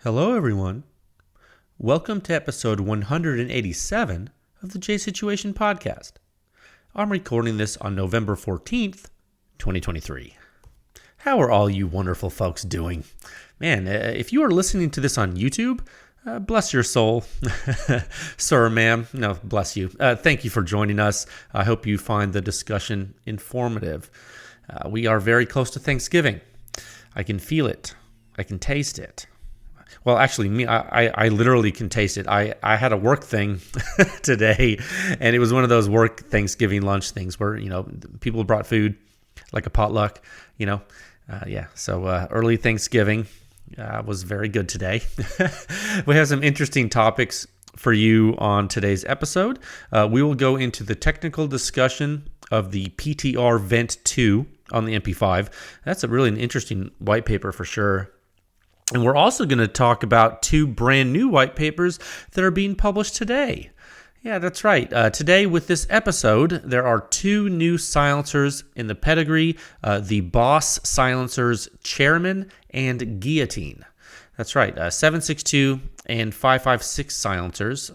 Hello, everyone. Welcome to episode 187 of the J Situation Podcast. I'm recording this on November 14th, 2023. How are all you wonderful folks doing? Man, if you are listening to this on YouTube, bless your soul. Sir, ma'am, no, bless you. Thank you for joining us. I hope you find the discussion informative. We are very close to Thanksgiving. I can feel it. I can taste it. Well, actually, I literally can taste it. I had a work thing today, and it was one of those work Thanksgiving lunch things where, people brought food, like a potluck, So early Thanksgiving was very good today. We have some interesting topics for you on today's episode. We will go into the technical discussion of the PTR VENT-2 on the MP5. That's really an interesting white paper for sure. And we're also going to talk about two brand new white papers that are being published today. Yeah, that's right. Today with this episode, there are two new silencers in the pedigree, the Boss Silencers Chairman and Guillotine. That's right, 762 and 556 silencers.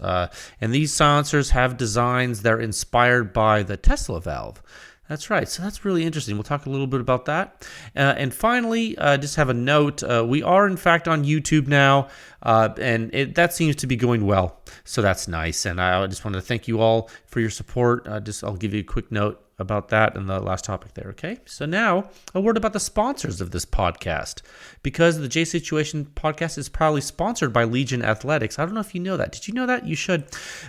And these silencers have designs that are inspired by the Tesla valve. That's right. So that's really interesting. We'll talk a little bit about that. And finally, just have a note. We are, in fact, on YouTube now, and that seems to be going well. So that's nice. And I just want to thank you all for your support. I'll give you a quick note about that in the last topic there, okay? So now, a word about the sponsors of this podcast. Because the J Situation Podcast is proudly sponsored by Legion Athletics. I don't know if you know that. Did you know that? You should.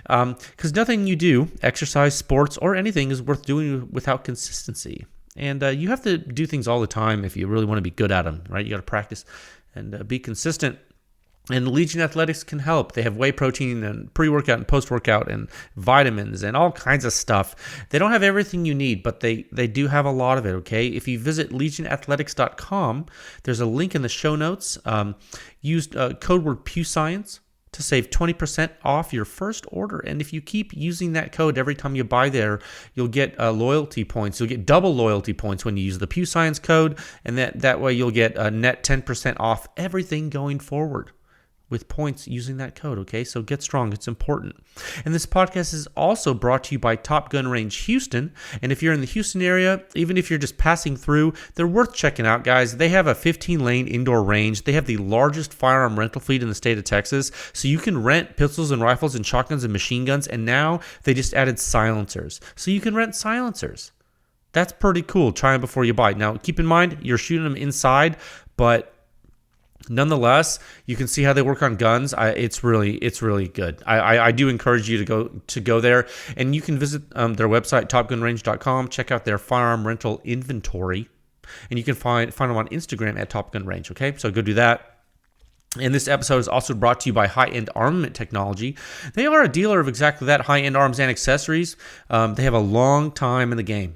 Because nothing you do, exercise, sports, or anything is worth doing without consistency. And you have to do things all the time if you really want to be good at them, right? You got to practice and be consistent. And Legion Athletics can help. They have whey protein and pre-workout and post-workout and vitamins and all kinds of stuff. They don't have everything you need, but they do have a lot of it, okay? If you visit legionathletics.com, there's a link in the show notes. Use code word PEW Science to save 20% off your first order. And if you keep using that code every time you buy there, you'll get loyalty points. You'll get double loyalty points when you use the PEW Science code, and that way you'll get a net 10% off everything going forward with points using that code, okay? So get strong. It's important. And this podcast is also brought to you by Top Gun Range Houston. And if you're in the Houston area, even if you're just passing through, they're worth checking out, guys. They have a 15-lane indoor range. They have the largest firearm rental fleet in the state of Texas. So you can rent pistols and rifles and shotguns and machine guns. And now they just added silencers. So you can rent silencers. That's pretty cool. Try them before you buy. Now, keep in mind, you're shooting them inside, but nonetheless, you can see how they work on guns. It's really good. I do encourage you to go there, and you can visit their website, topgunrange.com. Check out their firearm rental inventory, and you can find them on Instagram at Top Gun Range. Okay, so go do that. And this episode is also brought to you by High-End Armament Technology. They are a dealer of exactly that, high-end arms and accessories. They have a long time in the game.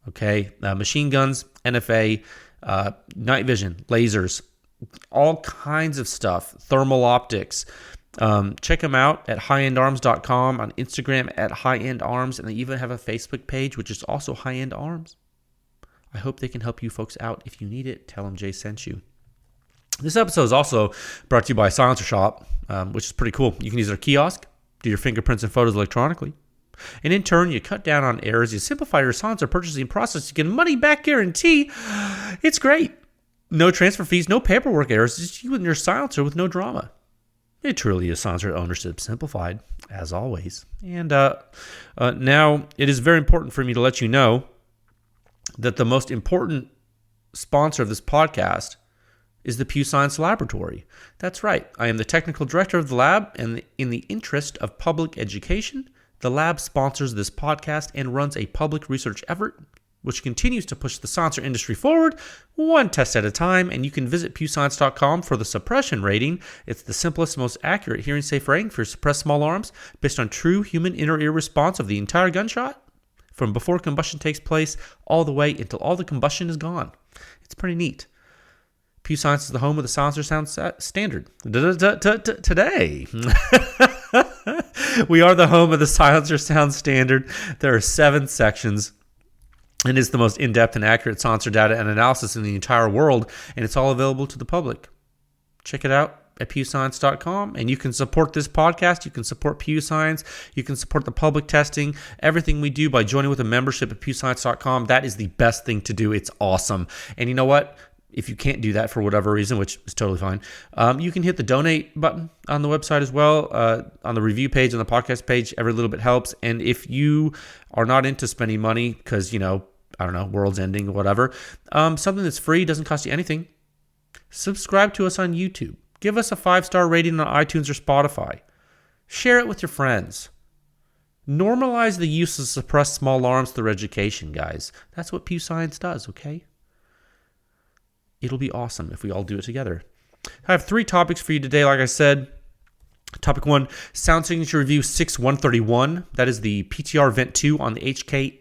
Okay, machine guns, NFA, night vision, lasers, all kinds of stuff, thermal optics. Check them out at highendarms.com, on Instagram at highendarms, and they even have a Facebook page, which is also High End Arms. I hope they can help you folks out. If you need it, tell them Jay sent you. This episode is also brought to you by Silencer Shop, which is pretty cool. You can use their kiosk, do your fingerprints and photos electronically. And in turn, you cut down on errors, you simplify your silencer purchasing process, you get a money-back guarantee. It's great. No transfer fees, no paperwork errors, just you and your silencer with no drama. It truly is silencer ownership simplified, as always. And now it is very important for me to let you know that the most important sponsor of this podcast is the PEW Science Laboratory. That's right. I am the technical director of the lab, and in the interest of public education, the lab sponsors this podcast and runs a public research effort which continues to push the silencer industry forward, one test at a time, and you can visit pewscience.com for the suppression rating. It's the simplest, most accurate hearing safe rating for suppressed small arms based on true human inner ear response of the entire gunshot, from before combustion takes place all the way until all the combustion is gone. It's pretty neat. PEW Science is the home of the silencer sound standard. Today, we are the home of the silencer sound standard. There are 7 sections. And it's the most in-depth and accurate silencer data and analysis in the entire world, and it's all available to the public. Check it out at pewscience.com, and you can support this podcast. You can support PEW Science. You can support the public testing, everything we do by joining with a membership at pewscience.com. That is the best thing to do. It's awesome. And you know what? If you can't do that for whatever reason, which is totally fine, you can hit the donate button on the website as well, on the review page, on the podcast page. Every little bit helps. And if you are not into spending money because, I don't know, world's ending or whatever, something that's free, doesn't cost you anything, subscribe to us on YouTube. Give us a 5-star rating on iTunes or Spotify. Share it with your friends. Normalize the use of suppressed small arms through education, guys. That's what PEW Science does, okay? It'll be awesome if we all do it together. I have 3 topics for you today, like I said. Topic 1, Sound Signature Review 6131. That is the PTR VENT-2 on the HK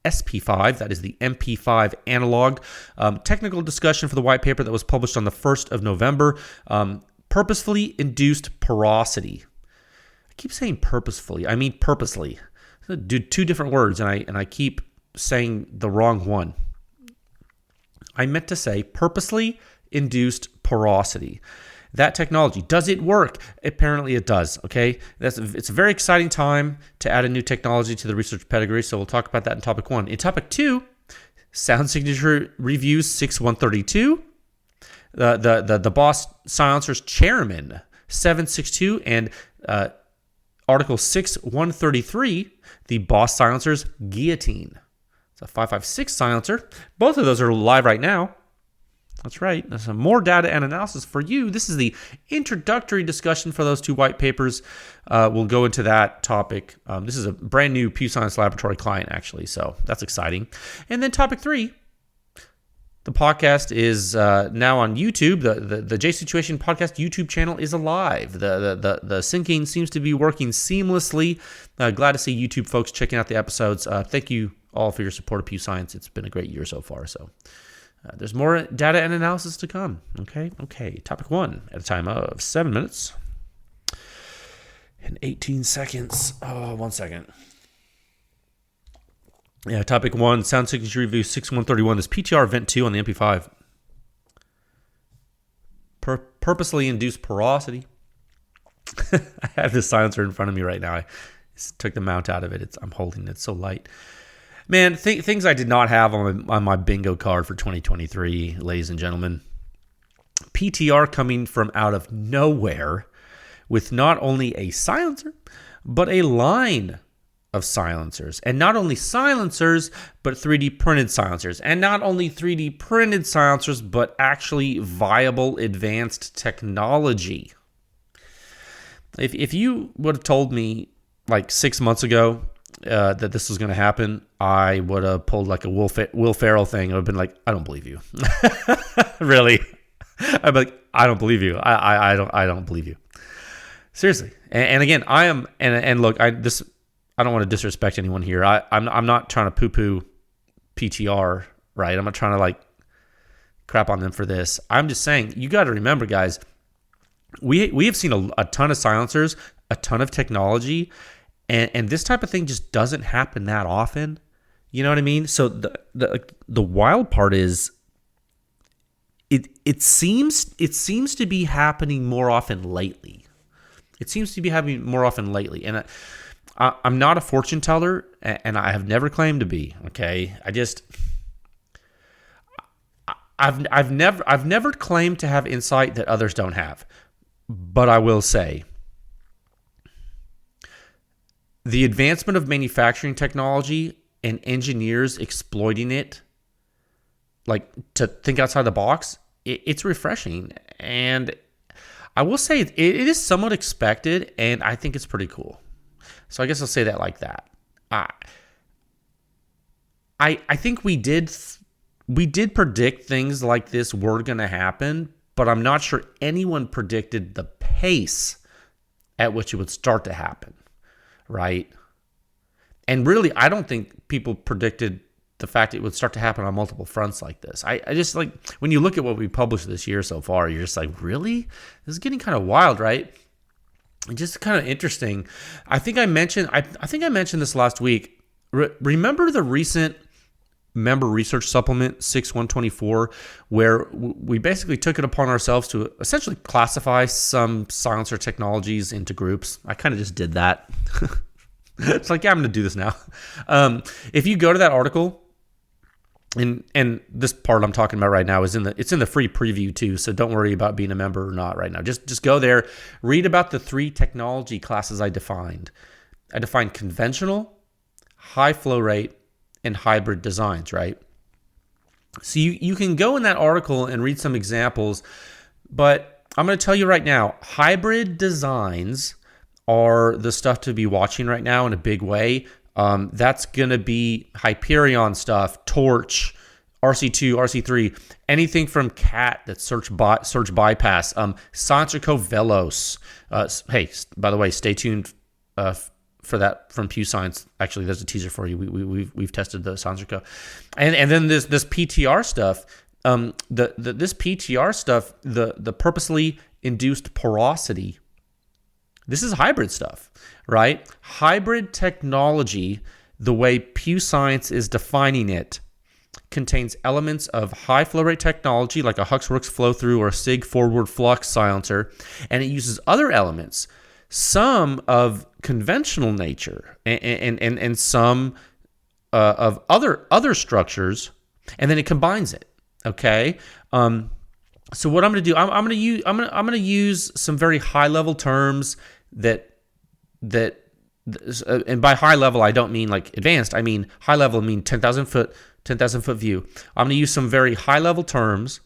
SP5. That is the MP5 analog. Technical discussion for the white paper that was published on the 1st of November. Purposefully induced porosity. I keep saying purposefully. I mean purposely. Do 2 different words, and I keep saying the wrong one. I meant to say purposely induced porosity. That technology, does it work? Apparently it does, okay? It's a very exciting time to add a new technology to the research pedigree, so we'll talk about that in topic 1. In topic 2, Sound Signature Review 6132, the Boss Silencers Chairman 762, and Article 6133, the Boss Silencers Guillotine. A 556 silencer. Both of those are live right now. That's right. There's some more data and analysis for you. This is the introductory discussion for those 2 white papers. We'll go into that topic. This is a brand new PEW Science Laboratory client, actually, so that's exciting. And then topic 3, the podcast is now on YouTube. The J Situation Podcast YouTube channel is alive. The syncing seems to be working seamlessly. Glad to see YouTube folks checking out the episodes. Thank you all for your support of PEW Science. It's been a great year so far. So there's more data and analysis to come. Okay. Topic 1 at a time of 7 minutes and 18 seconds. Oh, 1 second. Yeah, topic 1, Sound Signature Review 6131. This PTR VENT-2 on the MP5. Purposely induced porosity. I have this silencer in front of me right now. I took the mount out of it. I'm holding it. It's so light. Man, things I did not have on my bingo card for 2023, ladies and gentlemen. PTR coming from out of nowhere with not only a silencer, but a line of silencers. And not only silencers, but 3D printed silencers. And not only 3D printed silencers, but actually viable advanced technology. If you would have told me like 6 months ago that this was going to happen, I would have pulled like a Will Ferrell thing. I would have been like, I don't believe you. Really? I'd be like, I don't believe you. I don't believe you. Seriously. And again, I am, and look, I don't want to disrespect anyone here. I'm not trying to poo-poo PTR, right? I'm not trying to like crap on them for this. I'm just saying, you got to remember, guys, we have seen a ton of silencers, a ton of technology, and this type of thing just doesn't happen that often. You know what I mean? So the wild part is it seems to be happening more often lately. And I'm not a fortune teller, and I have never claimed to be. Okay, I've never claimed to have insight that others don't have. But I will say, the advancement of manufacturing technology and engineers exploiting it, like to think outside the box, it's refreshing. And I will say it is somewhat expected, and I think it's pretty cool. So I guess I'll say that like that. I think we did predict things like this were going to happen, but I'm not sure anyone predicted the pace at which it would start to happen, right? And really, I don't think people predicted the fact it would start to happen on multiple fronts like this. I just like, when you look at what we published this year so far, you're just like, really? This is getting kind of wild, right? Just kind of interesting. I think I mentioned this last week. Remember the recent member research supplement 6124, where we basically took it upon ourselves to essentially classify some silencer technologies into groups. I kind of just did that. It's like, yeah, I'm going to do this now. If you go to that article, and this part I'm talking about right now is it's in the free preview too, so don't worry about being a member or not right now. Just go there, read about the 3 technology classes I defined. I defined conventional, high flow rate, and hybrid designs, right? So you can go in that article and read some examples, but I'm going to tell you right now, hybrid designs are the stuff to be watching right now in a big way. That's going to be Hyperion stuff, Torch, RC2, RC3, anything from CAT that's search bypass, Santrico Velos. Hey, by the way, stay tuned for that from PEW Science. Actually, there's a teaser for you. We've tested the Santrico, and then this PTR stuff. This PTR stuff, the purposely induced porosity. This is hybrid stuff, right? Hybrid technology, the way PEW Science is defining it, contains elements of high flow rate technology like a Huxworks flow through or a SIG forward flux silencer, and it uses other elements, some of conventional nature and some of other structures, and then it combines it. Okay. So what I'm going to do, I'm going to use some very high level terms that and by high level I don't mean like advanced. I mean high level. I mean 10,000 foot view. I'm going to use some very high level terms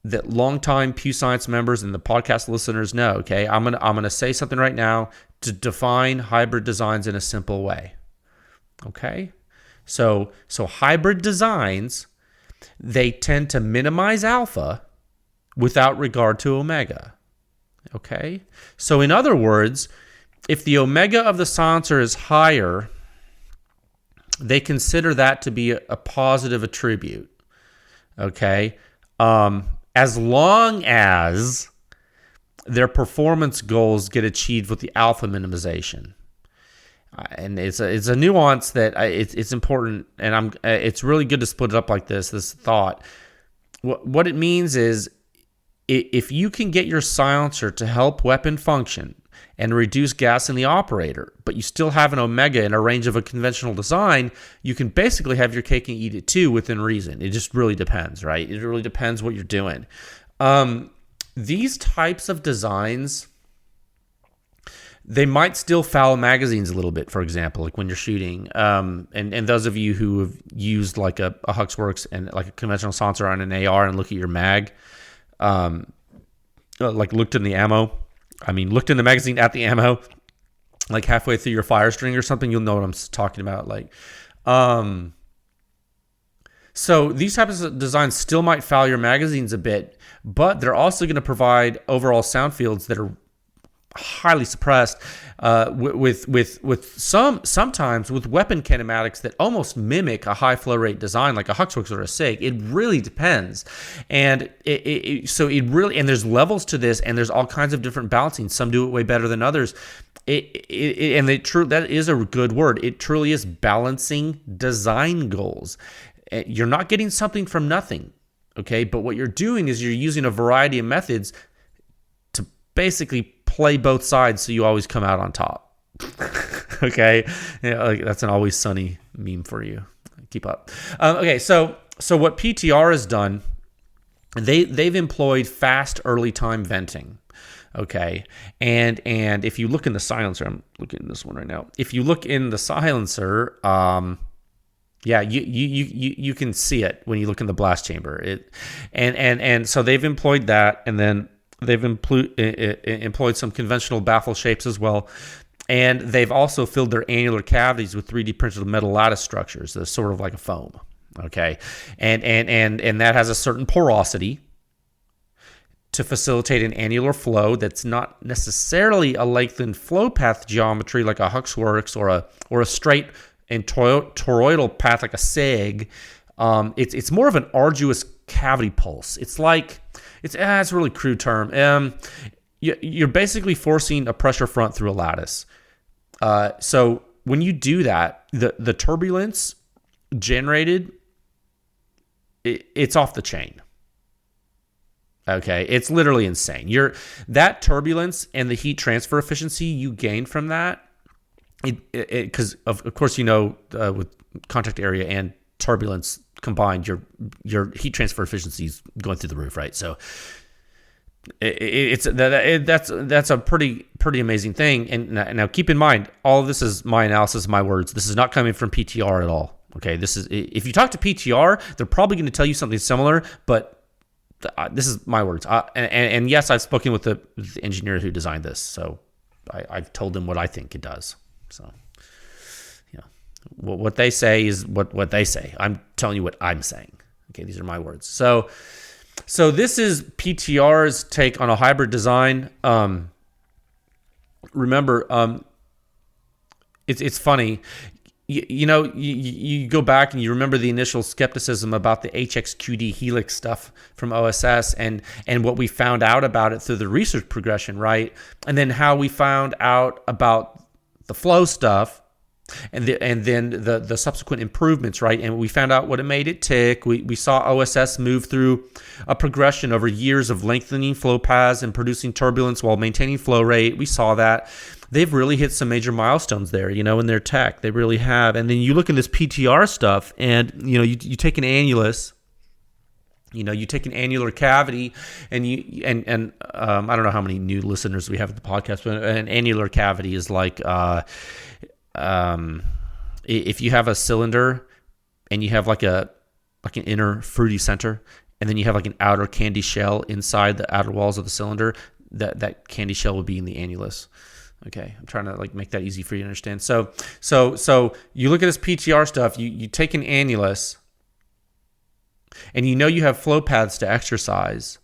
that longtime PEW Science members and the podcast listeners know. Okay, I'm gonna say something right now to define hybrid designs in a simple way. Okay, so hybrid designs, they tend to minimize alpha without regard to omega. Okay, so in other words, if the omega of the silencer is higher, they consider that to be a positive attribute. Okay, as long as their performance goals get achieved with the alpha minimization. And it's a nuance that it's important, and it's really good to split it up like this thought. What it means is, if you can get your silencer to help weapon function and reduce gas in the operator, but you still have an omega in a range of a conventional design, you can basically have your cake and eat it too within reason. It just really depends, right? It really depends what you're doing. These types of designs, they might still foul magazines a little bit, for example, like when you're shooting. And those of you who have used like a Huxworks and like a conventional silencer on an AR and look at your mag, like looked in the ammo, looked in the magazine at the ammo, like halfway through your fire string or something, you'll know what I'm talking about. So these types of designs still might foul your magazines a bit, but they're also going to provide overall sound fields that are highly suppressed, with sometimes with weapon kinematics that almost mimic a high flow rate design like a Huxworks or a SIG. It really depends, and so it really, and there's levels to this, and there's all kinds of different balancing. Some do it way better than others. That is a good word. It truly is balancing design goals. You're not getting something from nothing, okay? But what you're doing is you're using a variety of methods to basically play both sides so you always come out on top. Okay? That's an Always Sunny meme for you. Keep up. Okay, so what PTR has done, they've employed fast early time venting. Okay, and if you look in the silencer, I'm looking at this one right now. If you look in the silencer, yeah, you can see it when you look in the blast chamber. And so they've employed that, and then they've employed some conventional baffle shapes as well, and they've also filled their annular cavities with 3D printed metal lattice structures. That's sort of like a foam. Okay, and that has a certain porosity to facilitate an annular flow that's not necessarily a lengthened flow path geometry like a Huxworks or a straight and toroidal path like a SIG. It's more of an arduous cavity pulse. It's a really crude term. You're basically forcing a pressure front through a lattice. So when you do that, the turbulence generated, it's off the chain. Okay, it's literally insane. That turbulence and the heat transfer efficiency you gain from that, because of course with contact area and turbulence combined, your heat transfer efficiency is going through the roof, right? So that's a pretty amazing thing. And now keep in mind, all of this is my analysis, my words. This is not coming from PTR at all. Okay, this is, if you talk to PTR, they're probably going to tell you something similar, but this is my words. And yes, I've spoken with the engineer who designed this, so I've told him what I think it does. So, what they say is what they say. I'm telling you what I'm saying. Okay, these are my words. So this is PTR's take on a hybrid design. Remember, it's funny. You go back and you remember the initial skepticism about the HXQD helix stuff from OSS and what we found out about it through the research progression, right? And then how we found out about the flow stuff and then the subsequent improvements, right? And we found out what it made it tick. We saw OSS move through a progression over years of lengthening flow paths and producing turbulence while maintaining flow rate. We saw that. They've really hit some major milestones there, in their tech. They really have. And then you look at this PTR stuff, and you take an annulus, you take an annular cavity, and I don't know how many new listeners we have at the podcast, but an annular cavity is like if you have a cylinder and you have like an inner fruity center, and then you have like an outer candy shell inside the outer walls of the cylinder, that candy shell would be in the annulus. Okay, I'm trying to make that easy for you to understand. So you look at this PTR stuff, you take an annulus, and you have flow paths to exercise.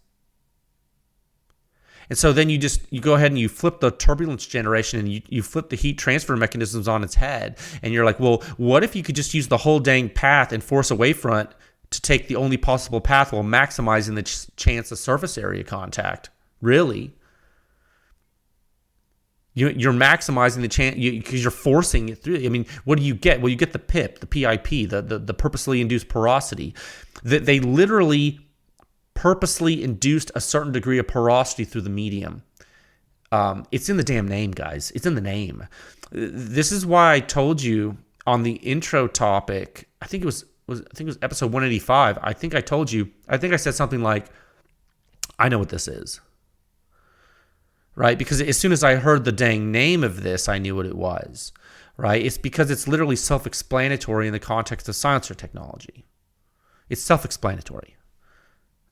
And so then you go ahead and you flip the turbulence generation and you flip the heat transfer mechanisms on its head. And you're like, well, what if you could just use the whole dang path and force a wavefront to take the only possible path while maximizing the chance of surface area contact? Really? You're maximizing the chance because you're forcing it through. I mean, what do you get? Well, you get the PIP, the PIP, the purposely induced porosity. That they literally purposely induced a certain degree of porosity through the medium. It's in the damn name, guys. It's in the name. This is why I told you on the intro topic. I think it was episode 185. I think I said something like, "I know what this is." Right? Because as soon as I heard the dang name of this, I knew what it was. Right? It's because it's literally self-explanatory in the context of silencer technology. It's self-explanatory.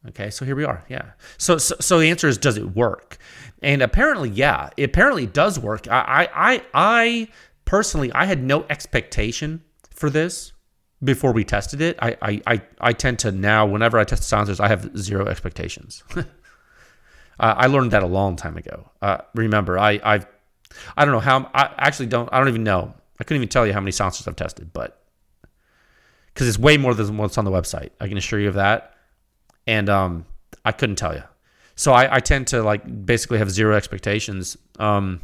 Okay, so here we are. Yeah. So the answer is, does it work? And apparently, yeah, it apparently does work. I personally, I had no expectation for this before we tested it. I tend to now, whenever I test silencers, I have zero expectations. I learned that a long time ago. Remember, I don't know how. I don't even know. I couldn't even tell you how many silencers I've tested, but because it's way more than what's on the website. I can assure you of that. And I couldn't tell you. So I tend to basically have zero expectations. I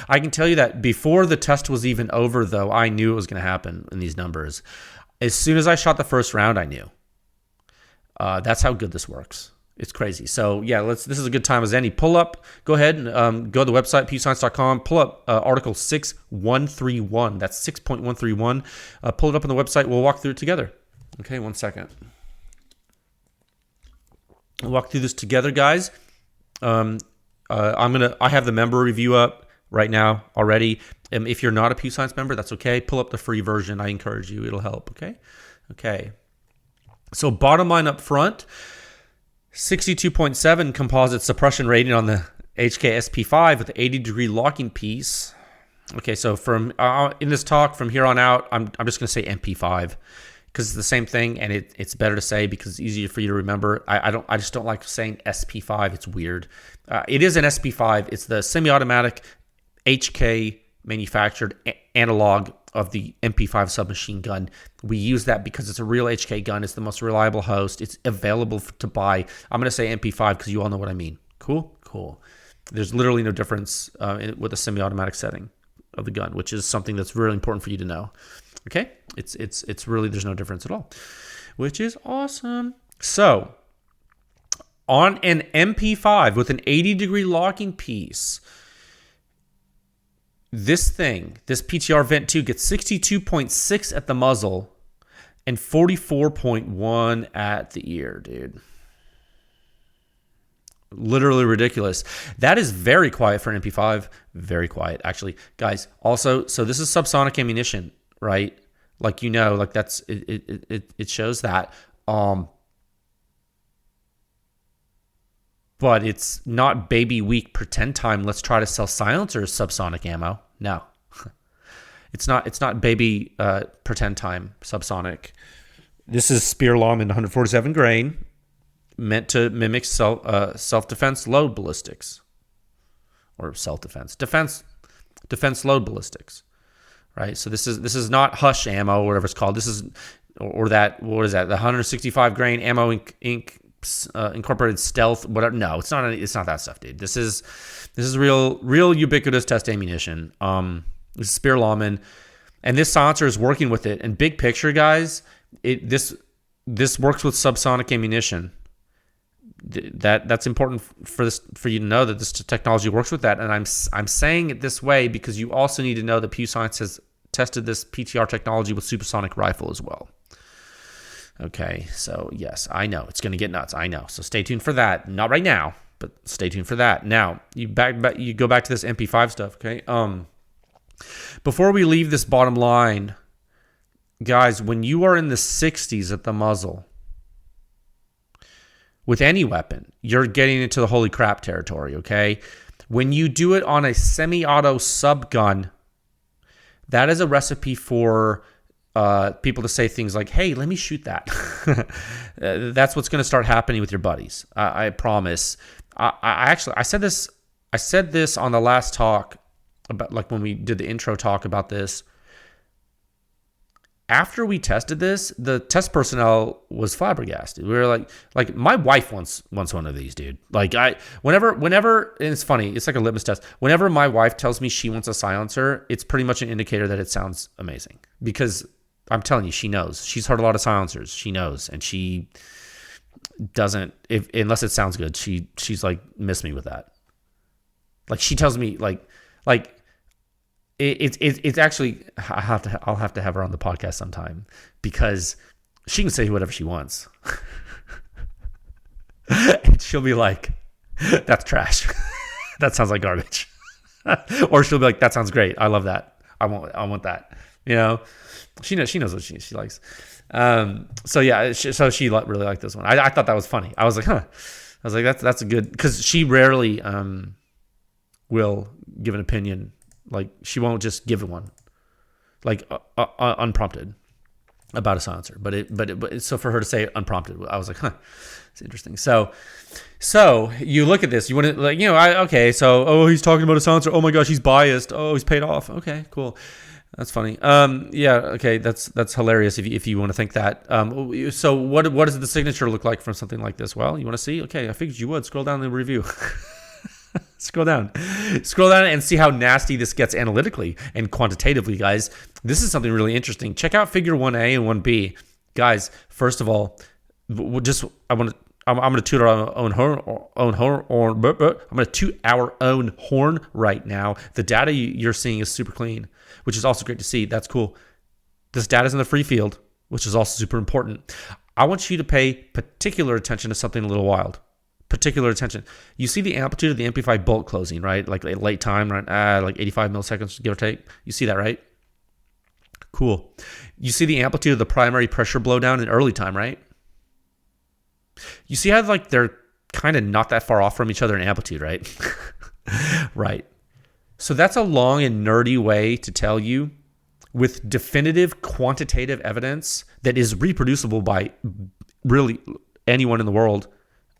can tell you that before the test was even over, though, I knew it was going to happen in these numbers. As soon as I shot the first round, I knew. That's how good this works. It's crazy. So yeah, this is a good time as any. Go ahead and go to the website, pewscience.com, pull up article 6131. That's 6.131. Pull it up on the website. We'll walk through it together. Okay, 1 second. We'll walk through this together, guys. I have the member review up right now already. If you're not a PEW Science member, that's okay. Pull up the free version. I encourage you. It'll help. Okay. So bottom line up front, 62.7 composite suppression rating on the HK SP5 with the 80-degree locking piece. Okay, so from in this talk from here on out, I'm just going to say MP5 because it's the same thing, and it's better to say because it's easier for you to remember. I just don't like saying SP5. It's weird. It is an SP5. It's the semi-automatic HK manufactured analog of the MP5 submachine gun. We use that because it's a real HK gun. It's the most reliable host. It's available to buy. I'm going to say MP5 because you all know what I mean. Cool. There's literally no difference with a semi-automatic setting. of the gun, which is something that's really important for you to know. Okay, it's really, there's no difference at all, which is awesome. So on an MP5 with an 80-degree locking piece, this PTR VENT-2 gets 62.6 at the muzzle and 44.1 at the ear, dude. Literally ridiculous. That is very quiet for an MP5. Very quiet, actually. Guys, also, so this is subsonic ammunition, right? Like, you know, like that's, it shows that. But it's not baby weak pretend time. Let's try to sell silencers subsonic ammo. No, it's not baby pretend time subsonic. This is Spear Lawman 147 grain, meant to mimic self-defense load ballistics, or defense load ballistics, right? So this is not hush ammo, or whatever it's called. This is, or that, what is that? The 165 grain ammo incorporated stealth, whatever. No, it's not that stuff, dude. This is real ubiquitous test ammunition. This is Spear Lawman, and this silencer is working with it. And big picture, guys, this works with subsonic ammunition. That's important for you to know that this technology works with that. And I'm saying it this way because you also need to know that PEW Science has tested this PTR technology with supersonic rifle as well. Okay, so yes, I know it's going to get nuts. I know. So stay tuned for that. Not right now, but stay tuned for that. Now, you go back to this MP5 stuff, okay? Before we leave this bottom line, guys, when you are in the 60s at the muzzle with any weapon, you're getting into the holy crap territory, okay? When you do it on a semi-auto subgun, that is a recipe for people to say things like, hey, let me shoot that. That's what's going to start happening with your buddies. I promise. I said this on the last talk about, like, when we did the intro talk about this. After we tested this, the test personnel was flabbergasted. We were like my wife wants one of these, dude. Like, whenever, and it's funny, it's like a litmus test. Whenever my wife tells me she wants a silencer, it's pretty much an indicator that it sounds amazing, because I'm telling you, she knows. She's heard a lot of silencers. She knows, and she doesn't, unless it sounds good. She's like, miss me with that. Like, she tells me like it's actually, I'll have to have her on the podcast sometime, because she can say whatever she wants, and she'll be like, that's trash. That sounds like garbage. Or she'll be like, that sounds great. I love that. I want that. You know. She knows what she likes. So yeah, so she really liked this one. I thought that was funny. I was like, huh. I was like, that's a good, because she rarely will give an opinion. Like, she won't just give one, like unprompted, about a silencer. But so for her to say it unprompted, I was like, huh, it's interesting. So you look at this, you want to, like, you know, so he's talking about a silencer. Oh my gosh, he's biased. Oh, he's paid off. Okay, cool. That's funny. Yeah. Okay. That's hilarious. If you want to think that. So what does the signature look like from something like this? Well, you want to see? Okay. I figured you would. Scroll down the review. Scroll down and see how nasty this gets analytically and quantitatively, guys. This is something really interesting. Check out figure 1A and 1B, guys. First of all, I'm going to toot our own horn. I'm going to toot our own horn right now. The data you're seeing is super clean, which is also great to see. That's cool. This data is in the free field, which is also super important. I want you to pay particular attention to something a little wild. Particular attention. You see the amplitude of the MP5 bolt closing, right? Like late time, right? Like 85 milliseconds, give or take. You see that, right? Cool. You see the amplitude of the primary pressure blowdown in early time, right? You see how, like, they're kind of not that far off from each other in amplitude, right? Right. So that's a long and nerdy way to tell you, with definitive quantitative evidence that is reproducible by really anyone in the world,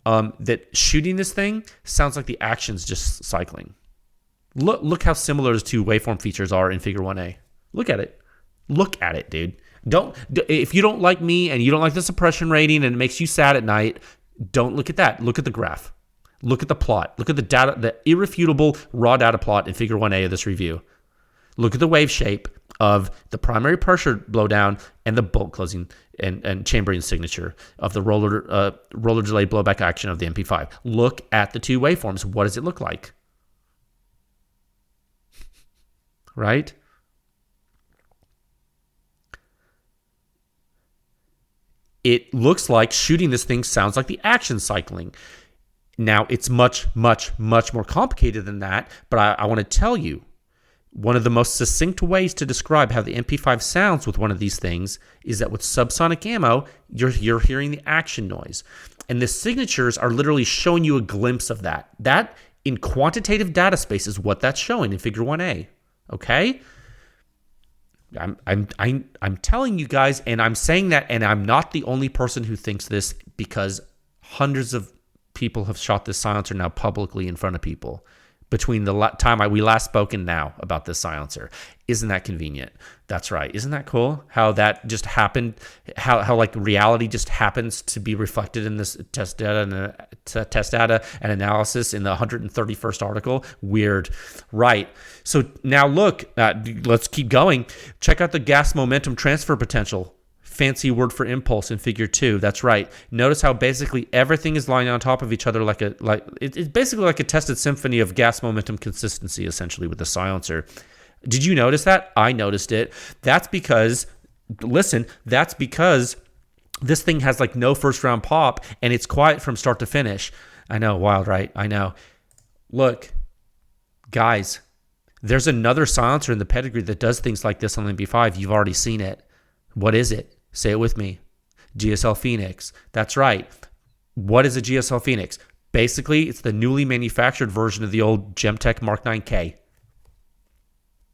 that shooting this thing sounds like the action's just cycling. Look how similar those two waveform features are in figure 1A. Look at it. Look at it, dude. If you don't like me and you don't like the suppression rating and it makes you sad at night, don't look at that. Look at the graph. Look at the plot. Look at the data, the irrefutable raw data plot in figure 1A of this review. Look at the wave shape of the primary pressure blowdown and the bolt closing and chambering signature of the roller delayed blowback action of the MP5. Look at the two waveforms. What does it look like? Right? It looks like shooting this thing sounds like the action cycling. Now, it's much, much, much more complicated than that, but I want to tell you, one of the most succinct ways to describe how the MP5 sounds with one of these things is that with subsonic ammo, you're hearing the action noise. And the signatures are literally showing you a glimpse of that. That, in quantitative data space, is what that's showing in Figure 1A. Okay? I'm telling you guys, and I'm saying that, and I'm not the only person who thinks this, because hundreds of people have shot this silencer now publicly in front of people between the time we last spoke and now about this silencer. Isn't that convenient? That's right. Isn't that cool? How that just happened, how like reality just happens to be reflected in this test data and analysis in the 131st article. Weird. Right. So now look, let's keep going. Check out the gas momentum transfer potential. Fancy word for impulse in Figure 2. That's right. Notice how basically everything is lying on top of each other it's basically like a tested symphony of gas momentum consistency, essentially, with the silencer. Did you notice that? I noticed it. That's because this thing has like no first round pop, and it's quiet from start to finish. I know, wild, right? I know. Look, guys, there's another silencer in the pedigree that does things like this on the MP5. You've already seen it. What is it? Say it with me. GSL Phoenix. That's right. What is a GSL Phoenix? Basically, it's the newly manufactured version of the old Gemtech Mark 9K.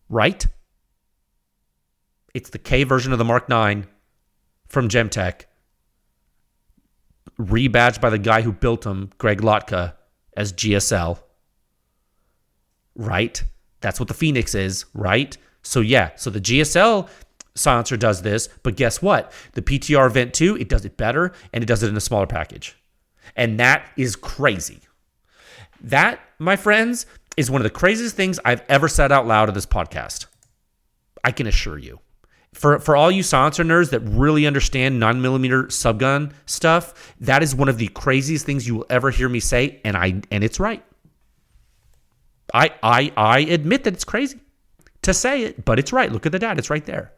Right? It's the K version of the Mark 9 from Gemtech, rebadged by the guy who built them, Greg Lotka, as GSL. Right? That's what the Phoenix is, right? So yeah, so the GSL silencer does this, but guess what? The PTR VENT-2, it does it better, and it does it in a smaller package. And that is crazy. That, my friends, is one of the craziest things I've ever said out loud in this podcast. I can assure you. For all you silencer nerds that really understand 9mm subgun stuff, that is one of the craziest things you will ever hear me say, and it's right. I admit that it's crazy to say it, but it's right. Look at the data. It's right there.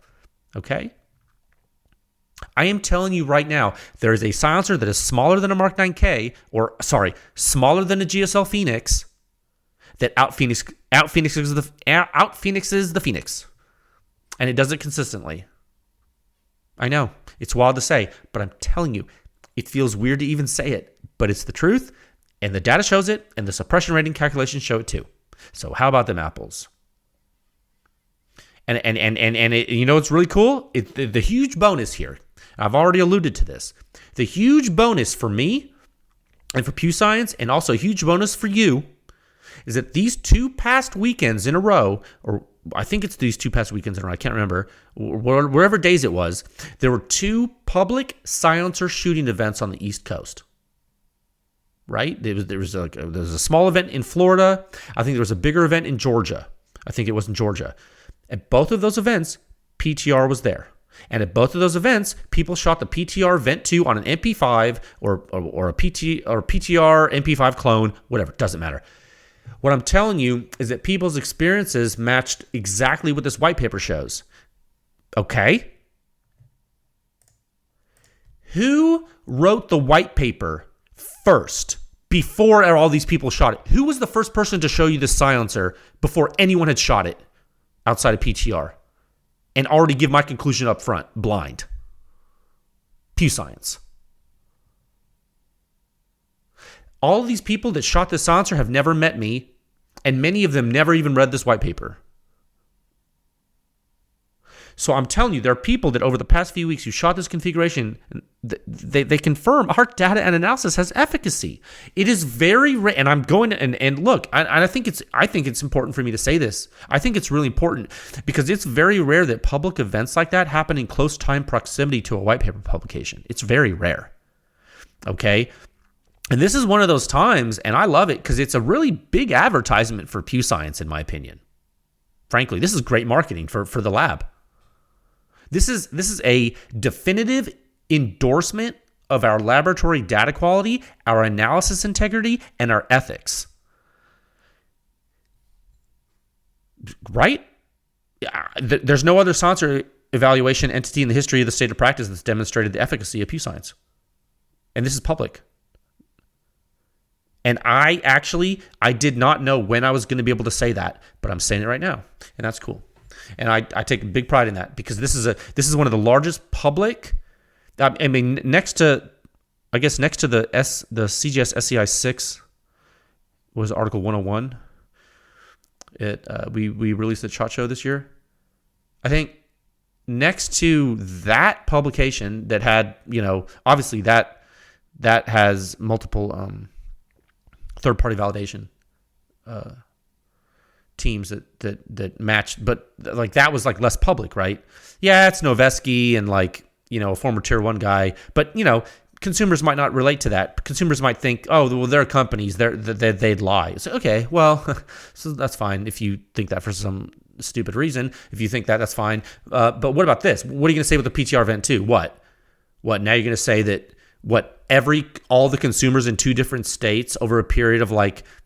Okay? I am telling you right now, there is a silencer that is smaller than a Mark 9K, smaller than a GSL Phoenix, that out-phoenixes the Phoenix. And it does it consistently. I know, it's wild to say, but I'm telling you, it feels weird to even say it, but it's the truth, and the data shows it, and the suppression rating calculations show it too. So how about them apples? And it, you know what's really cool? The huge bonus here, I've already alluded to this, the huge bonus for me and for PEW Science, and also a huge bonus for you, is that these two past weekends in a row, or I think it's these two past weekends in a row, I can't remember, wherever days it was, there were two public silencer shooting events on the East Coast. Right? There was a small event in Florida. I think there was a bigger event in Georgia. I think it was in Georgia. At both of those events, PTR was there. And at both of those events, people shot the PTR VENT-2 on an MP5 or a PTR MP5 clone, whatever, doesn't matter. What I'm telling you is that people's experiences matched exactly what this white paper shows. Okay? Who wrote the white paper first, before all these people shot it? Who was the first person to show you this silencer before anyone had shot it outside of PTR? And already give my conclusion up front, blind. PEW Science. All of these people that shot this silencer have never met me, and many of them never even read this white paper. So I'm telling you, there are people that over the past few weeks who shot this configuration, they confirm our data and analysis has efficacy. It is very rare, and I'm going to, and look, I think it's important for me to say this. I think it's really important because it's very rare that public events like that happen in close time proximity to a white paper publication. It's very rare. Okay? And this is one of those times, and I love it because it's a really big advertisement for PEW Science, in my opinion. Frankly, this is great marketing for the lab. This is a definitive endorsement of our laboratory data quality, our analysis integrity, and our ethics. Right? There's no other silencer evaluation entity in the history of the state of practice that's demonstrated the efficacy of PEW Science. And this is public. And I did not know when I was going to be able to say that, but I'm saying it right now, and that's cool. And I take big pride in that, because this is one of the largest public. I mean, next to the CGS SCI 6 was Article 101. We released the SHOT Show this year. I think next to that publication that had, obviously that has multiple third-party validation teams that matched, but like that was like less public, right? Yeah, it's Noveski and a former tier 1 guy, but consumers might not relate to that. Consumers might think, oh, well, they're companies, they'd lie. So, okay, well, so that's fine if you think that for some stupid reason. If you think that, that's fine. But what about this? What are you going to say with the PTR VENT-2? What? Now you're going to say that all the consumers in 2 different states over a period of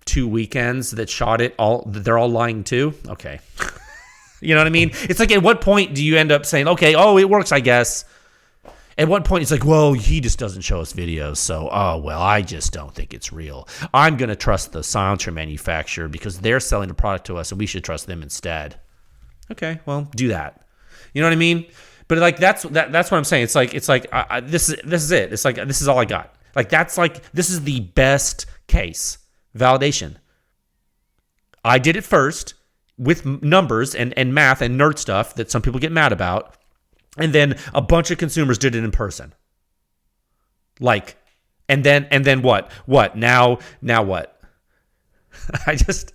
2 weekends that shot it, they're all lying too? Okay. You know what I mean? It's like, at what point do you end up saying, okay, oh, it works, I guess. At what point it's like, well, he just doesn't show us videos, so, I just don't think it's real. I'm going to trust the silencer manufacturer because they're selling the product to us and we should trust them instead. Okay, well, do that. You know what I mean? But that's what I'm saying. It's like this is it. It's like, this is all I got. This is the best case validation. I did it first with numbers and math and nerd stuff that some people get mad about. And then a bunch of consumers did it in person. And then what? What? Now what? I think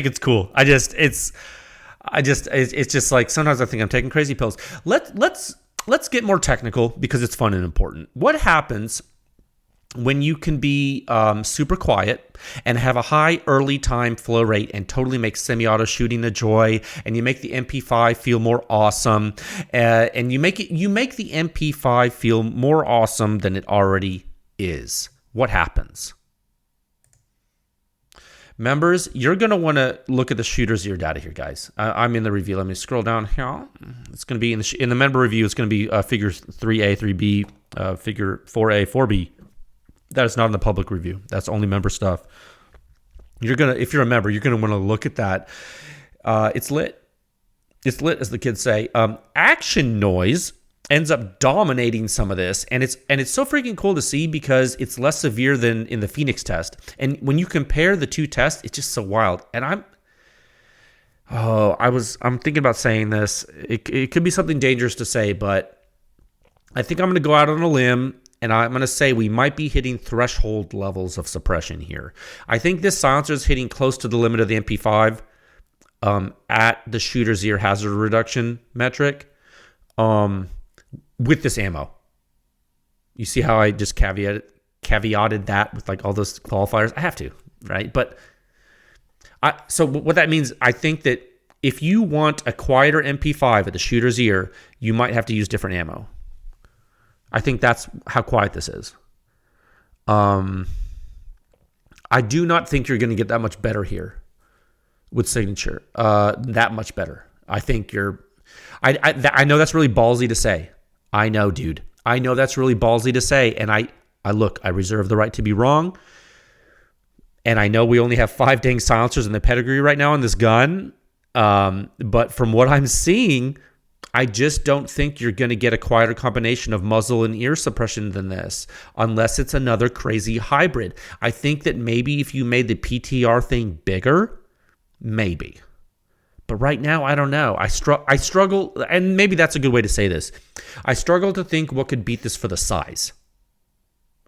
it's cool. It's just like, sometimes I think I'm taking crazy pills. Let's get more technical because it's fun and important. What happens when you can be super quiet and have a high early time flow rate and totally make semi-auto shooting a joy, and you make the MP5 feel more awesome, and you make the MP5 feel more awesome than it already is? What happens? Members, you're going to want to look at the shooter's ear data here, guys. I'm in the review. Let me scroll down here. It's going to be in the member review. It's going to be figures 3A, 3B, figure 4A, 4B. That is not in the public review. That's only member stuff. If you're a member, you're going to want to look at that. It's lit. It's lit, as the kids say. Action noise ends up dominating some of this, and it's so freaking cool to see because it's less severe than in the Phoenix test. And when you compare the 2 tests, it's just so wild. And I'm thinking about saying this. It could be something dangerous to say, but I think I'm going to go out on a limb, and I'm going to say we might be hitting threshold levels of suppression here. I think this silencer is hitting close to the limit of the MP5 at the shooter's ear hazard reduction metric. With this ammo. You see how I just caveated that with all those qualifiers? I have to, right? But so what that means, I think that if you want a quieter MP5 at the shooter's ear, you might have to use different ammo. I think that's how quiet this is. I do not think you're going to get that much better here with Signature. That much better. I think I know that's really ballsy to say. I know, dude. I know that's really ballsy to say. And I reserve the right to be wrong. And I know we only have 5 dang silencers in the pedigree right now on this gun. But from what I'm seeing, I just don't think you're going to get a quieter combination of muzzle and ear suppression than this, unless it's another crazy hybrid. I think that maybe if you made the PTR thing bigger, maybe. But right now, I don't know. I struggle, and maybe that's a good way to say this. I struggle to think what could beat this for the size.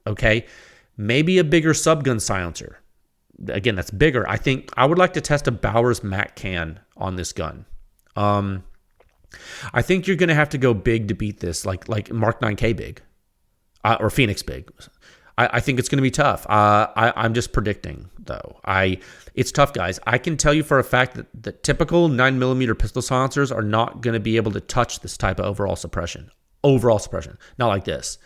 Okay? Maybe a bigger subgun silencer. Again, that's bigger. I think I would like to test a Bowers Mac can on this gun. I think you're going to have to go big to beat this, like Mark 9K big, or Phoenix big. I think it's going to be tough. I'm just predicting, though. It's tough, guys. I can tell you for a fact that the typical 9mm pistol silencers are not going to be able to touch this type of overall suppression. Not like this.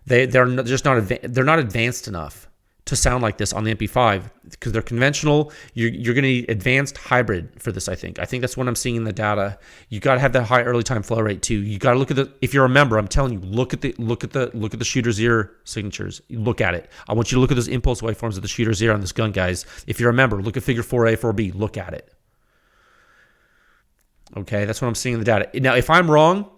They're not advanced enough to sound like this on the MP5 because they're conventional. You're going to need advanced hybrid for this. I think that's what I'm seeing in the data. You got to have that high early time flow rate too. You got to look at if you're a member, I'm telling you, look at the shooter's ear signatures. Look at it. I want you to look at those impulse waveforms of the shooter's ear on this gun, guys. If you're a member, look at figure 4A, 4B. Look at it. Okay, that's what I'm seeing in the data. Now, if I'm wrong,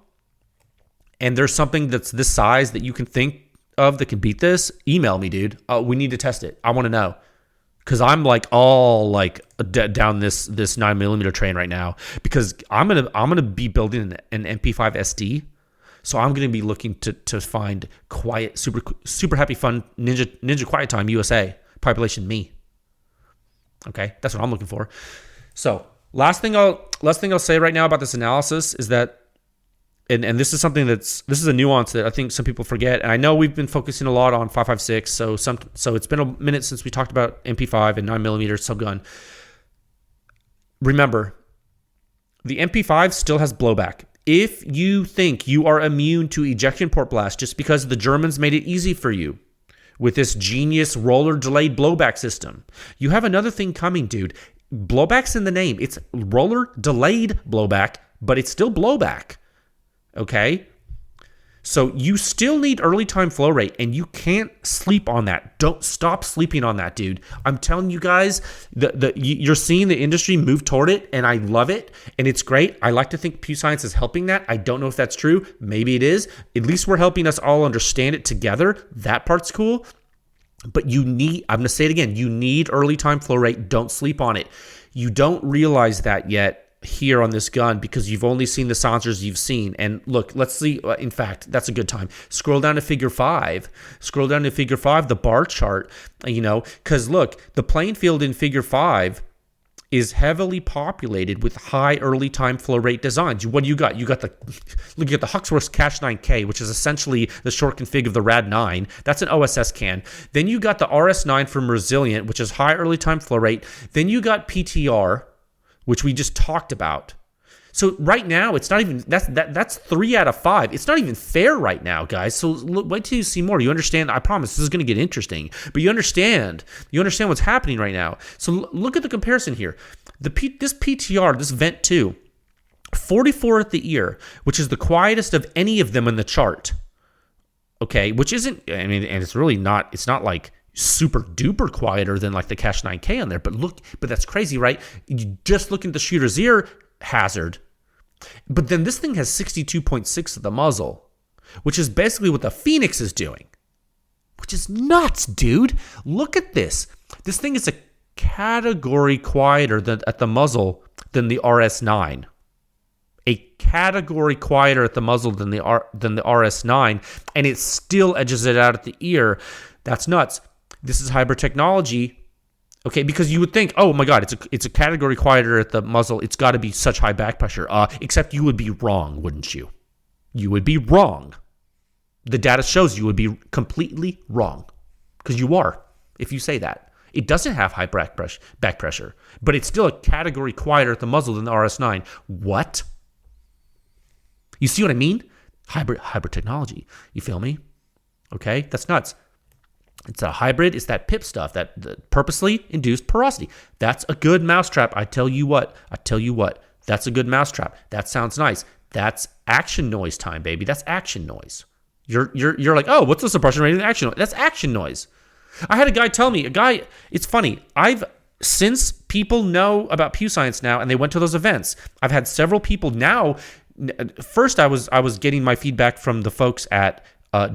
and there's something that's this size that you can think of that can beat this, email me, dude. We need to test it. I want to know, because I'm like all like down this 9mm train right now, because I'm gonna be building an MP5 SD, so I'm gonna be looking to find quiet, super happy, fun ninja quiet time USA population me. Okay, that's what I'm looking for. So last thing I'll say right now about this analysis is that. And this is something this is a nuance that I think some people forget. And I know we've been focusing a lot on 5.56, so it's been a minute since we talked about MP5 and 9mm subgun. Remember, the MP5 still has blowback. If you think you are immune to ejection port blast just because the Germans made it easy for you with this genius roller delayed blowback system, you have another thing coming, dude. Blowback's in the name. It's roller delayed blowback, but it's still blowback. Okay, so you still need early time flow rate, and you can't sleep on that. Don't stop sleeping on that, dude. I'm telling you guys, you're seeing the industry move toward it, and I love it, and it's great. I like to think PEW Science is helping that. I don't know if that's true. Maybe it is. At least we're helping us all understand it together. That part's cool. But I'm going to say it again, you need early time flow rate. Don't sleep on it. You don't realize that yet here on this gun because you've only seen the silencers you've seen. And look, let's see. In fact, that's a good time. Scroll down to figure 5. The bar chart, because look, the playing field in figure 5 is heavily populated with high early time flow rate designs. What do you got? You got the Huxworth Cache 9K, which is essentially the short config of the Rad 9. That's an OSS can. Then you got the RS9 from Resilient, which is high early time flow rate. Then you got PTR, which we just talked about. So right now, it's not even, that's 3 out of 5. It's not even fair right now, guys. So wait till you see more. You understand? I promise this is going to get interesting. But you understand what's happening right now. So look at the comparison here. This PTR, this VENT-2, 44 at the ear, which is the quietest of any of them in the chart. Okay, which isn't, and it's really not, it's not like super duper quieter than like the Cache 9K on there, but that's crazy, right? You just look at the shooter's ear hazard, but then this thing has 62.6 at the muzzle, which is basically what the Phoenix is doing, which is nuts, dude. Look at this. This thing is a category quieter at the muzzle than the RS9. A category quieter at the muzzle than the RS9, and it still edges it out at the ear. That's nuts. This is hybrid technology, okay? Because you would think, oh my God, it's a category quieter at the muzzle. It's got to be such high back pressure. Except you would be wrong, wouldn't you? You would be wrong. The data shows you would be completely wrong, because you are if you say that. It doesn't have high back pressure, but it's still a category quieter at the muzzle than the RS9. What? You see what I mean? Hybrid technology. You feel me? Okay, that's nuts. It's a hybrid. It's that PIP stuff, that purposely induced porosity. That's a good mousetrap. I tell you what. That's a good mousetrap. That sounds nice. That's action noise time, baby. That's action noise. You're like, oh, what's the suppression rate in action noise? That's action noise. I had a guy tell me, it's funny. Since people know about PEW Science now and they went to those events, I've had several people now. First, I was getting my feedback from the folks at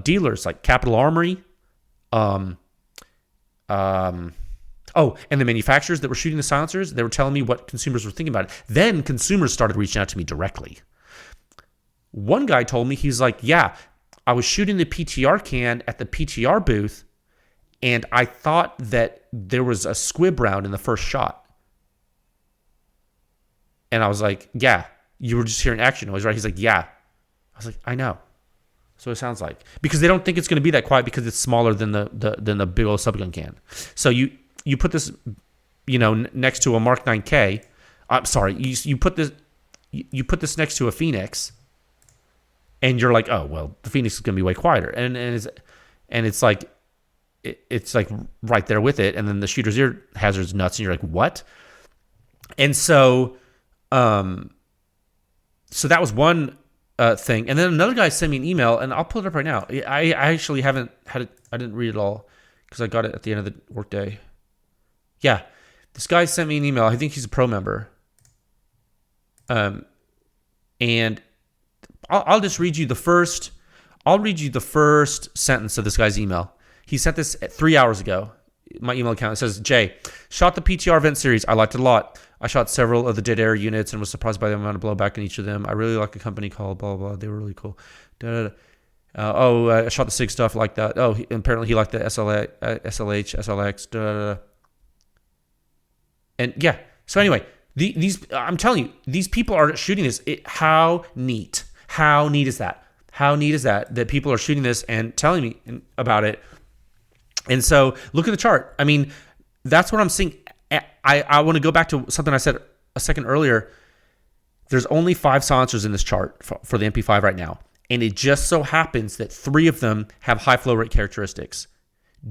dealers like Capital Armory, and the manufacturers that were shooting the silencers. They were telling me what consumers were thinking about it. Then consumers started reaching out to me directly. One guy told me, he's like, yeah, I was shooting the PTR can at the PTR booth, and I thought that there was a squib round in the first shot. And I was like, yeah, you were just hearing action noise, right? He's like, yeah. I was like, I know. So it sounds like, because they don't think it's going to be that quiet because it's smaller than the big old subgun can. So you put this, next to a Mark 9K. I'm sorry, you put this next to a Phoenix, and you're like, oh well, the Phoenix is going to be way quieter, and it's like right there with it, and then the shooter's ear hazard's nuts, and you're like, what? And so that was one thing, and then another guy sent me an email, and I'll pull it up right now. I actually haven't had it. I didn't read it all because I got it at the end of the workday. Yeah, this guy sent me an email. I think he's a pro member. And I'll just read you the first. I'll read you the first sentence of this guy's email. He sent this 3 hours ago. My email account, it says, Jay, shot the PTR VENT series. I liked it a lot. I shot several of the dead air units and was surprised by the amount of blowback in each of them. I really like a company called blah, blah, blah. They were really cool. I shot the SIG stuff like that. Oh, apparently he liked the SLH, SLX. And yeah, so anyway, these I'm telling you, these people are shooting this. How neat. How neat is that? How neat is that people are shooting this and telling me about it? And so look at the chart. I mean, that's what I'm seeing. I want to go back to something I said a second earlier. There's only 5 silencers in this chart for the MP5 right now. And it just so happens that 3 of them have high flow rate characteristics.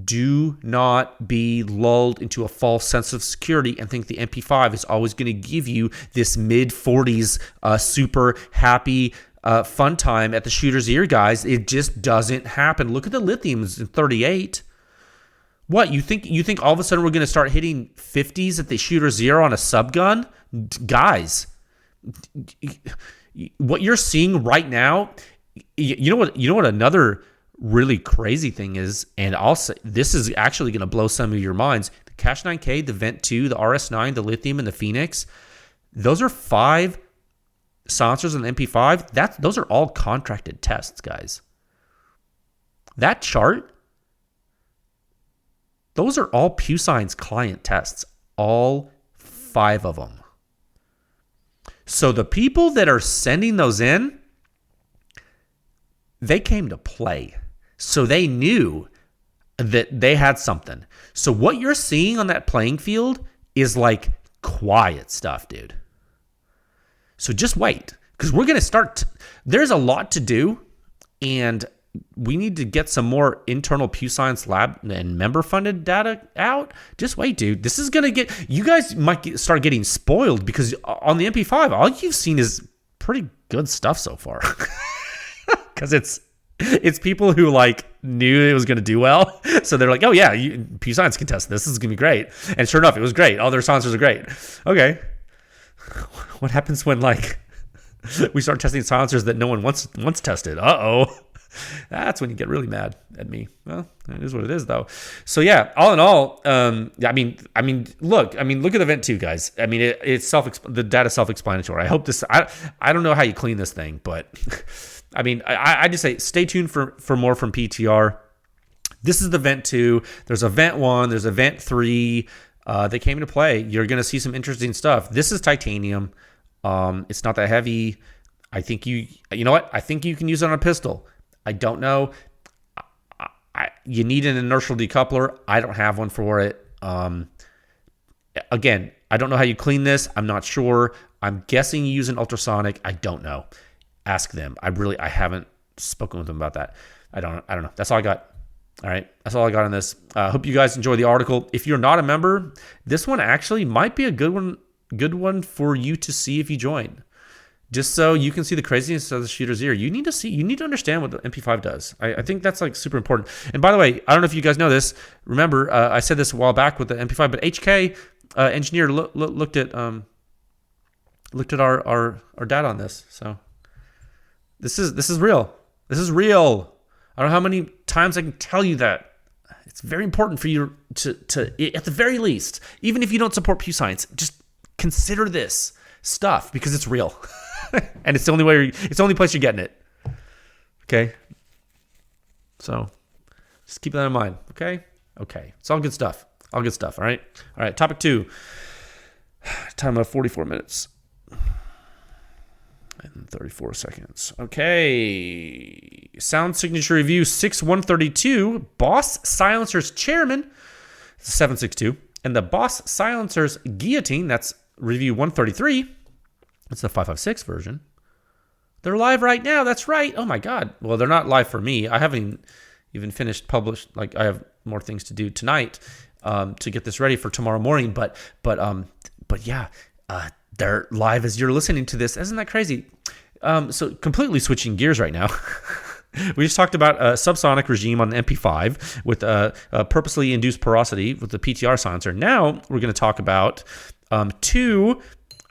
Do not be lulled into a false sense of security and think the MP5 is always going to give you this mid-40s super happy fun time at the shooter's ear, guys. It just doesn't happen. Look at the lithiums in 38. What, you think all of a sudden we're going to start hitting 50s at the shooter's ear on a subgun? Guys, what you're seeing right now, you know what another really crazy thing is, and I'll say this is actually going to blow some of your minds. The Cash 9K, the VENT-2, the RS9, the Lithium, and the Phoenix, those are 5 silencers in the MP5. Those are all contracted tests, guys. That chart, those are all PEW Science client tests, all 5 of them. So the people that are sending those in, they came to play. So they knew that they had something. So what you're seeing on that playing field is like quiet stuff, dude. So just wait, because we're going to start. There's a lot to do, and we need to get some more internal PEW Science lab and member-funded data out. Just wait, dude. This is going to get... You guys might start getting spoiled, because on the MP5, all you've seen is pretty good stuff so far. Because it's people who like knew it was going to do well. So they're like, oh yeah, PEW Science can test this. This is going to be great. And sure enough, it was great. All their silencers are great. Okay. What happens when like we start testing silencers that no one once tested? Uh-oh. That's when you get really mad at me. Well, it is what it is, though. So yeah, all in all, I mean, look at the VENT-2, guys. I mean, it's the data self-explanatory. I hope this. I don't know how you clean this thing, but I mean, I just say stay tuned for more from PTR. This is the VENT-2. There's a VENT-1. There's a VENT-3. They came into play. You're going to see some interesting stuff. This is titanium. It's not that heavy. I think you know what? I think you can use it on a pistol. I don't know. You need an inertial decoupler. I don't have one for it. Again, I don't know how you clean this. I'm not sure. I'm guessing you use an ultrasonic. I don't know. Ask them. I haven't spoken with them about that. I don't know. That's all I got. All right. That's all I got on this. Hope you guys enjoy the article. If you're not a member, this one actually might be a good one for you to see if you join. Just so you can see the craziness of the shooter's ear. You need to understand what the MP5 does. I think that's like super important. And by the way, I don't know if you guys know this. Remember, I said this a while back with the MP5, but HK engineer looked at our data on this. So this is real. This is real. I don't know how many times I can tell you that. It's very important for you to at the very least, even if you don't support PEW Science, just consider this stuff because it's real. And it's the only place you're getting it. Okay? So just keep that in mind. Okay? It's all good stuff. All right? All right, topic 2. Time of 44 minutes. And 34 seconds. Okay. Sound signature review 6132. Boss Silencers Chairman, 762. And the Boss Silencers Guillotine, that's review 133. It's the 556 version. They're live right now. That's right. Oh my God. Well, they're not live for me. I haven't even finished published. Like, I have more things to do tonight to get this ready for tomorrow morning. But yeah, they're live as you're listening to this. Isn't that crazy? So completely switching gears right now. We just talked about a subsonic regime on the MP5 with a purposely induced porosity with the PTR silencer. Now we're going to talk about two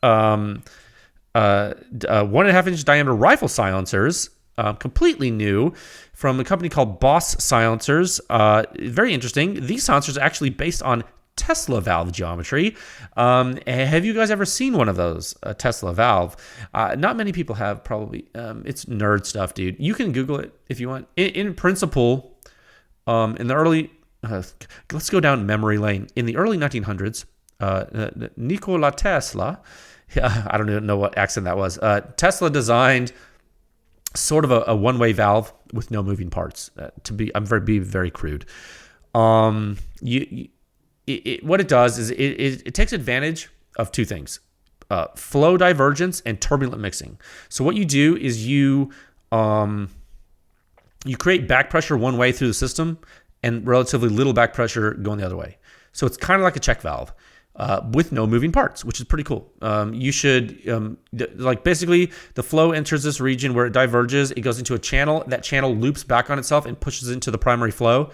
1.5 inch diameter rifle silencers, completely new, from a company called Boss Silencers. Very interesting. These silencers are actually based on Tesla valve geometry. Have you guys ever seen one of those, a Tesla valve? Not many people have, probably. It's nerd stuff, dude. You can Google it if you want. In principle, in the early, let's go down memory lane. In the early 1900s, Nikola Tesla, I don't even know what accent that was. Tesla designed sort of a one-way valve with no moving parts. I'm very crude. What it does is it takes advantage of two things: flow divergence and turbulent mixing. So what you do is you create back pressure one way through the system and relatively little back pressure going the other way. So it's kind of like a check valve with no moving parts, which is pretty cool. You should basically the flow enters this region where it diverges. It goes into a channel. That channel loops back on itself and pushes into the primary flow.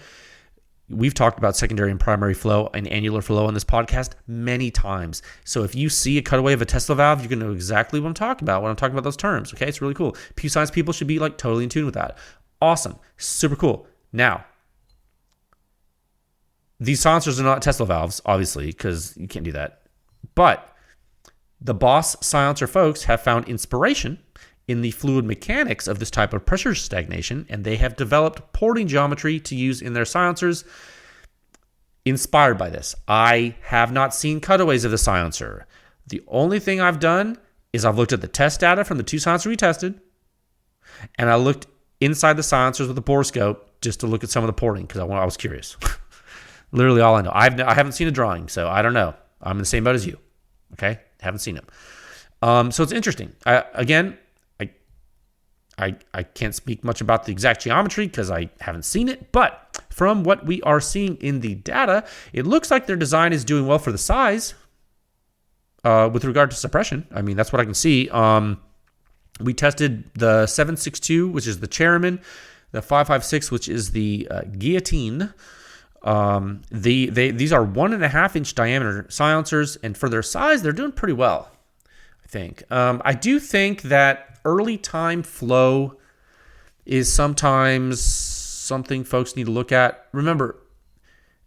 We've talked about secondary and primary flow and annular flow on this podcast many times. So if you see a cutaway of a Tesla valve, you're going to know exactly what I'm talking about when I'm talking about those terms. Okay, it's really cool. PEW Science people should be like totally in tune with that. Awesome. Super cool. Now, these silencers are not Tesla valves, obviously, because you can't do that. But the Boss Silencer folks have found inspiration in the fluid mechanics of this type of pressure stagnation, and they have developed porting geometry to use in their silencers inspired by this. I have not seen cutaways of the silencer. The only thing I've done is I've looked at the test data from the two silencers we tested, and I looked inside the silencers with a borescope just to look at some of the porting because I was curious. Literally all I know. I haven't seen a drawing, so I don't know. I'm in the same boat as you. Okay? Haven't seen them. So it's interesting. I can't speak much about the exact geometry because I haven't seen it, but from what we are seeing in the data, it looks like their design is doing well for the size with regard to suppression. I mean, that's what I can see. We tested the 762, which is the Chairman, the 556, which is the Guillotine. These are 1.5 inch diameter silencers, and for their size, they're doing pretty well, I think. I do think that early time flow is sometimes something folks need to look at. Remember,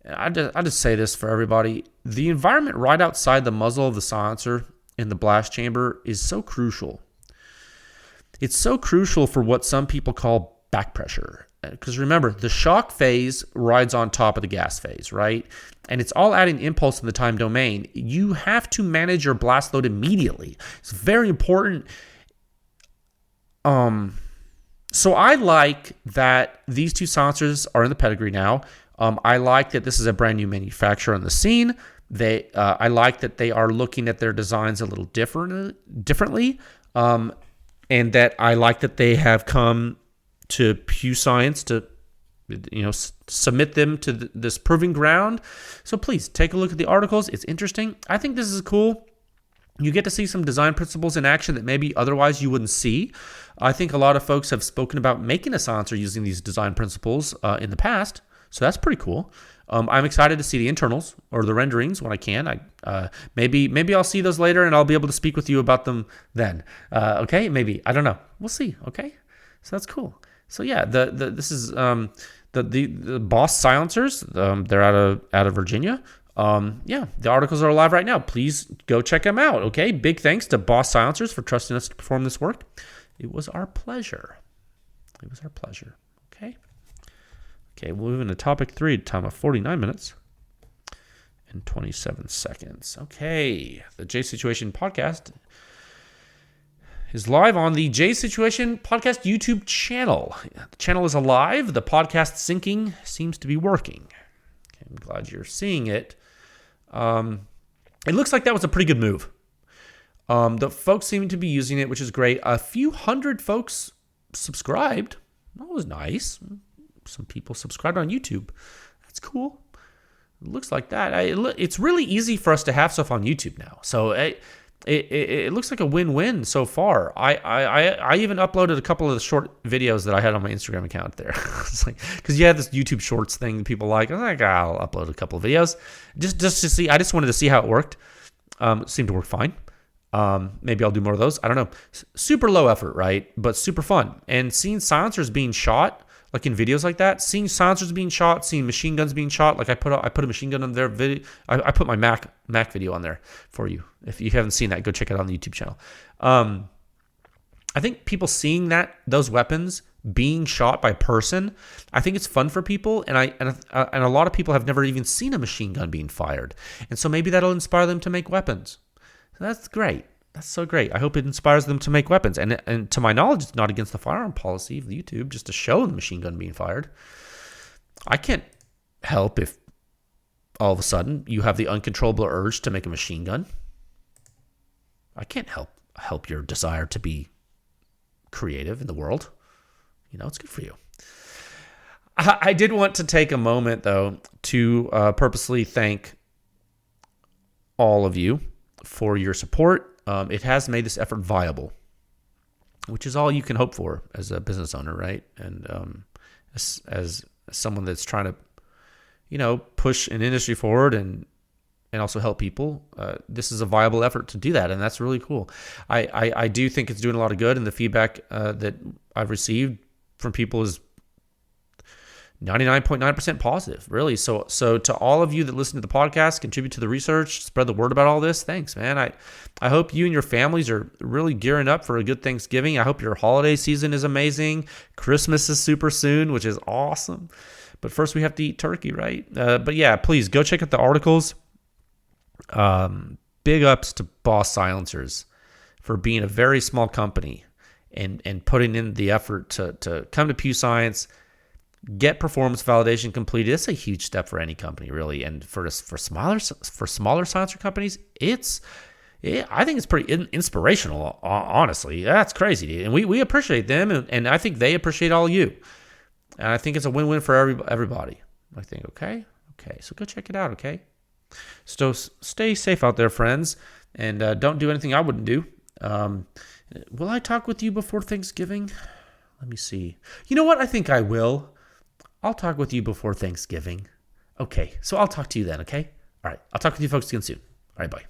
I just say this for everybody. The environment right outside the muzzle of the silencer in the blast chamber is so crucial. It's so crucial for what some people call back pressure. Because remember, the shock phase rides on top of the gas phase, right? And it's all adding impulse in the time domain. You have to manage your blast load immediately. It's very important. So I like that these two silencers are in the pedigree now. I like that this is a brand new manufacturer on the scene. I like that they are looking at their designs a little differently, and that I like that they have come to PEW Science to, submit them to this proving ground. So please take a look at the articles. It's interesting. I think this is cool. You get to see some design principles in action that maybe otherwise you wouldn't see. I think a lot of folks have spoken about making a silencer using these design principles in the past. So that's pretty cool. I'm excited to see the internals or the renderings when I can. Maybe I'll see those later and I'll be able to speak with you about them then. Okay, maybe. I don't know. We'll see. Okay, so that's cool. So yeah, this is the Boss Silencers. They're out of Virginia. The articles are live right now. Please go check them out. Okay, big thanks to Boss Silencers for trusting us to perform this work. It was our pleasure. Okay, we'll move into topic 3. Time of 49 minutes and 27 seconds. Okay, the J Situation podcast is live on the J Situation Podcast YouTube channel. The channel is alive. The podcast syncing seems to be working. Okay, I'm glad you're seeing it. It looks like that was a pretty good move. The folks seem to be using it, which is great. A few hundred folks subscribed. That was nice. Some people subscribed on YouTube. That's cool. It looks like that. It's really easy for us to have stuff on YouTube now. So it looks like a win-win so far. I even uploaded a couple of the short videos that I had on my Instagram account there. It's like, because you have this YouTube Shorts thing that people like. I was like, I'll upload a couple of videos just to see. I just wanted to see how it worked. It seemed to work fine. Maybe I'll do more of those. I don't know. Super low effort, right? But super fun. And seeing silencers being shot, like in videos like that, seeing silencers being shot, seeing machine guns being shot. Like I put a machine gun on their video. I put my Mac video on there for you. If you haven't seen that, go check it out on the YouTube channel. I think people seeing those weapons being shot by person, I think it's fun for people. And a lot of people have never even seen a machine gun being fired, and so maybe that'll inspire them to make weapons. So that's great. That's so great. I hope it inspires them to make weapons. And to my knowledge, it's not against the firearm policy of YouTube just to show the machine gun being fired. I can't help if all of a sudden you have the uncontrollable urge to make a machine gun. I can't help your desire to be creative in the world. It's good for you. I did want to take a moment, though, to purposely thank all of you for your support. It has made this effort viable, which is all you can hope for as a business owner, right? And as someone that's trying to, push an industry forward and also help people, this is a viable effort to do that, and that's really cool. I do think it's doing a lot of good, and the feedback that I've received from people is 99.9% positive, really. So to all of you that listen to the podcast, contribute to the research, spread the word about all this, thanks, man. I hope you and your families are really gearing up for a good Thanksgiving. I hope your holiday season is amazing. Christmas is super soon, which is awesome. But first we have to eat turkey, right? But yeah, please go check out the articles. Big ups to Boss Silencers for being a very small company and putting in the effort to come to PEW Science, get performance validation completed. It's a huge step for any company, really, and for smaller silencer companies, I think it's pretty inspirational. Honestly, that's crazy, and we appreciate them, and I think they appreciate all you, and I think it's a win-win for everybody. I think okay, so go check it out. Okay, so stay safe out there, friends, and don't do anything I wouldn't do. Will I talk with you before Thanksgiving? Let me see. You know what? I think I will. I'll talk with you before Thanksgiving. Okay, so I'll talk to you then, okay? All right, I'll talk with you folks again soon. All right, bye.